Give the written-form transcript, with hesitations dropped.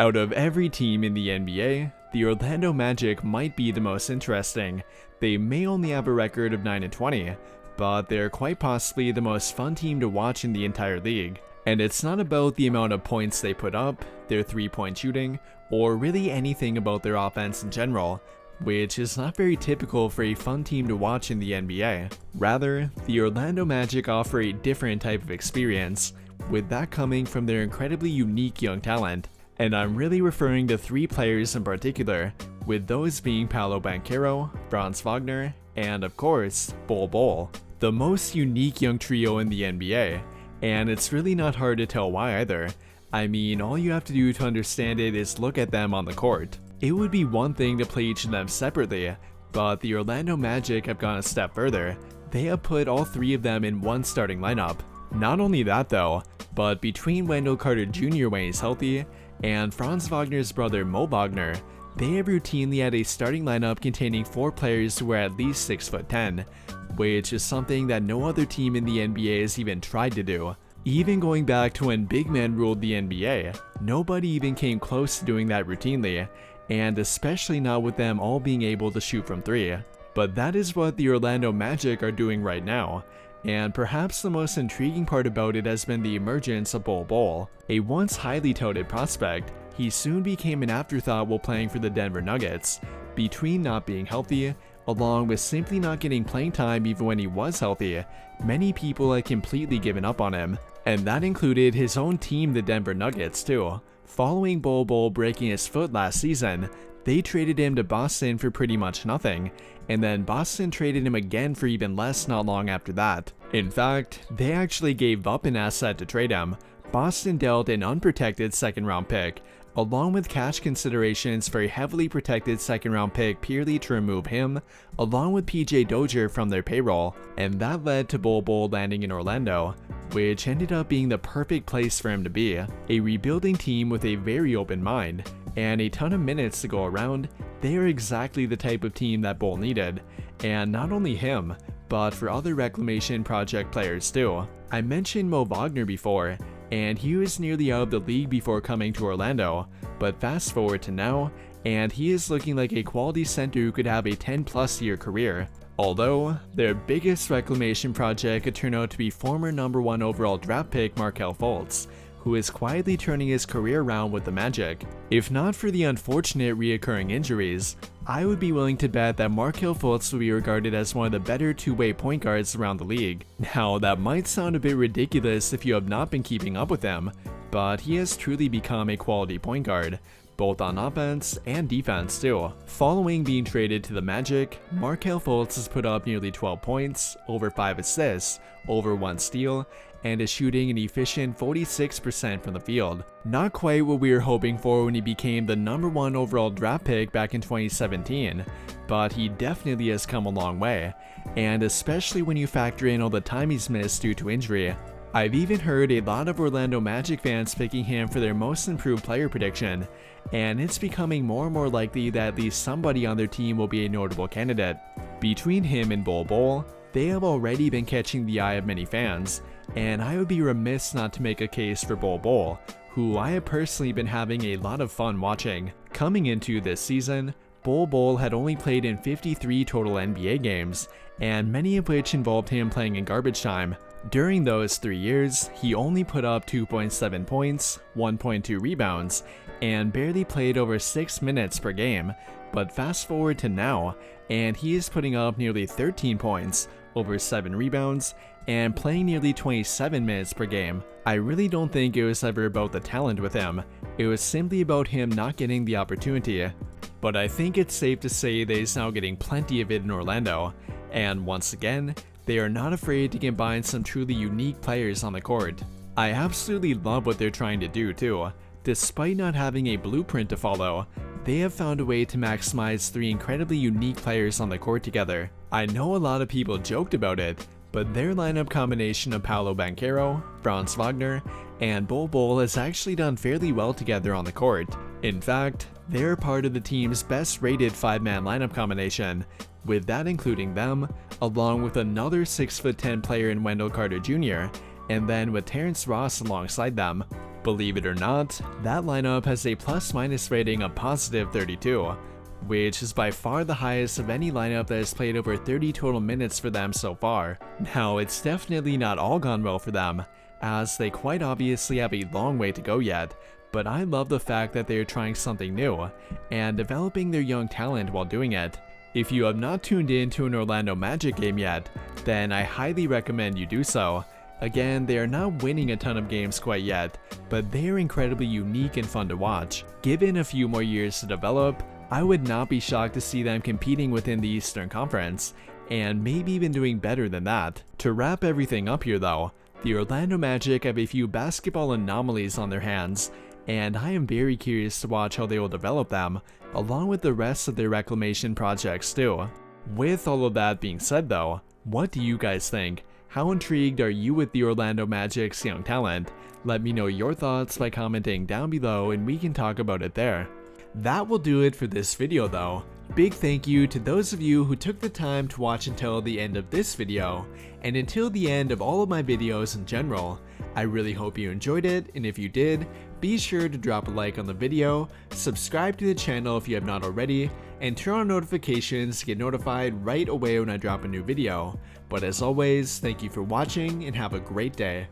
Out of every team in the NBA, the Orlando Magic might be the most interesting. They may only have a record of 9-20, but they're quite possibly the most fun team to watch in the entire league. And it's not about the amount of points they put up, their three-point shooting, or really anything about their offense in general, which is not very typical for a fun team to watch in the NBA. Rather, the Orlando Magic offer a different type of experience, with that coming from their incredibly unique young talent. And I'm really referring to three players in particular, with those being Paolo Banchero, Franz Wagner, and of course, Bol Bol. The most unique young trio in the NBA, and it's really not hard to tell why either. I mean, all you have to do to understand it is look at them on the court. It would be one thing to play each of them separately, but the Orlando Magic have gone a step further. They have put all three of them in one starting lineup. Not only that though, but between Wendell Carter Jr. when he's healthy, and Franz Wagner's brother Mo Wagner, they have routinely had a starting lineup containing 4 players who are at least 6'10", which is something that no other team in the NBA has even tried to do. Even going back to when big men ruled the NBA, nobody even came close to doing that routinely, and especially not with them all being able to shoot from 3. But that is what the Orlando Magic are doing right now. And perhaps the most intriguing part about it has been the emergence of Bol Bol. A once highly touted prospect, he soon became an afterthought while playing for the Denver Nuggets. Between not being healthy, along with simply not getting playing time even when he was healthy, many people had completely given up on him. And that included his own team, the Denver Nuggets, too. Following Bol Bol breaking his foot last season, they traded him to Boston for pretty much nothing, and then Boston traded him again for even less not long after that. In fact, they actually gave up an asset to trade him. Boston dealt an unprotected second-round pick, along with cash considerations for a heavily protected second-round pick purely to remove him, along with PJ Dozier from their payroll, and that led to Bol Bol landing in Orlando, which ended up being the perfect place for him to be. A rebuilding team with a very open mind, and a ton of minutes to go around. They are exactly the type of team that Bol needed, and not only him, but for other Reclamation Project players too. I mentioned Mo Wagner before, and he was nearly out of the league before coming to Orlando, but fast forward to now, and he is looking like a quality center who could have a 10+ year career. Although, their biggest Reclamation Project could turn out to be former #1 overall draft pick Markelle Fultz, who is quietly turning his career around with the Magic. If not for the unfortunate reoccurring injuries, I would be willing to bet that Markelle Fultz will be regarded as one of the better two-way point guards around the league. Now, that might sound a bit ridiculous if you have not been keeping up with him, but he has truly become a quality point guard, both on offense and defense too. Following being traded to the Magic, Markelle Fultz has put up nearly 12 points, over 5 assists, over 1 steal, and is shooting an efficient 46% from the field. Not quite what we were hoping for when he became the #1 overall draft pick back in 2017, but he definitely has come a long way, and especially when you factor in all the time he's missed due to injury. I've even heard a lot of Orlando Magic fans picking him for their most improved player prediction, and it's becoming more and more likely that at least somebody on their team will be a notable candidate. Between him and Bol Bol, they have already been catching the eye of many fans, and I would be remiss not to make a case for Bol Bol, who I have personally been having a lot of fun watching. Coming into this season, Bol Bol had only played in 53 total NBA games, and many of which involved him playing in garbage time. During those 3 years, he only put up 2.7 points, 1.2 rebounds, and barely played over 6 minutes per game. But fast forward to now, and he is putting up nearly 13 points, over 7 rebounds, and playing nearly 27 minutes per game. I really don't think it was ever about the talent with him. It was simply about him not getting the opportunity. But I think it's safe to say that he's now getting plenty of it in Orlando. And once again, they are not afraid to combine some truly unique players on the court. I absolutely love what they're trying to do too. Despite not having a blueprint to follow, they have found a way to maximize 3 incredibly unique players on the court together. I know a lot of people joked about it, but their lineup combination of Paolo Banchero, Franz Wagner, and Bol Bol has actually done fairly well together on the court. In fact, they're part of the team's best rated 5-man lineup combination, with that including them, along with another 6'10" player in Wendell Carter Jr., and then with Terrence Ross alongside them. Believe it or not, that lineup has a plus-minus rating of positive 32, which is by far the highest of any lineup that has played over 30 total minutes for them so far. Now, it's definitely not all gone well for them, as they quite obviously have a long way to go yet, but I love the fact that they are trying something new, and developing their young talent while doing it. If you have not tuned in to an Orlando Magic game yet, then I highly recommend you do so. Again, they are not winning a ton of games quite yet, but they are incredibly unique and fun to watch. Given a few more years to develop, I would not be shocked to see them competing within the Eastern Conference, and maybe even doing better than that. To wrap everything up here though, the Orlando Magic have a few basketball anomalies on their hands, and I am very curious to watch how they will develop them, along with the rest of their reclamation projects too. With all of that being said though, what do you guys think? How intrigued are you with the Orlando Magic's young talent? Let me know your thoughts by commenting down below and we can talk about it there. That will do it for this video though. Big thank you to those of you who took the time to watch until the end of this video, and until the end of all of my videos in general. I really hope you enjoyed it, and if you did, be sure to drop a like on the video, subscribe to the channel if you have not already, and turn on notifications to get notified right away when I drop a new video. But as always, thank you for watching and have a great day.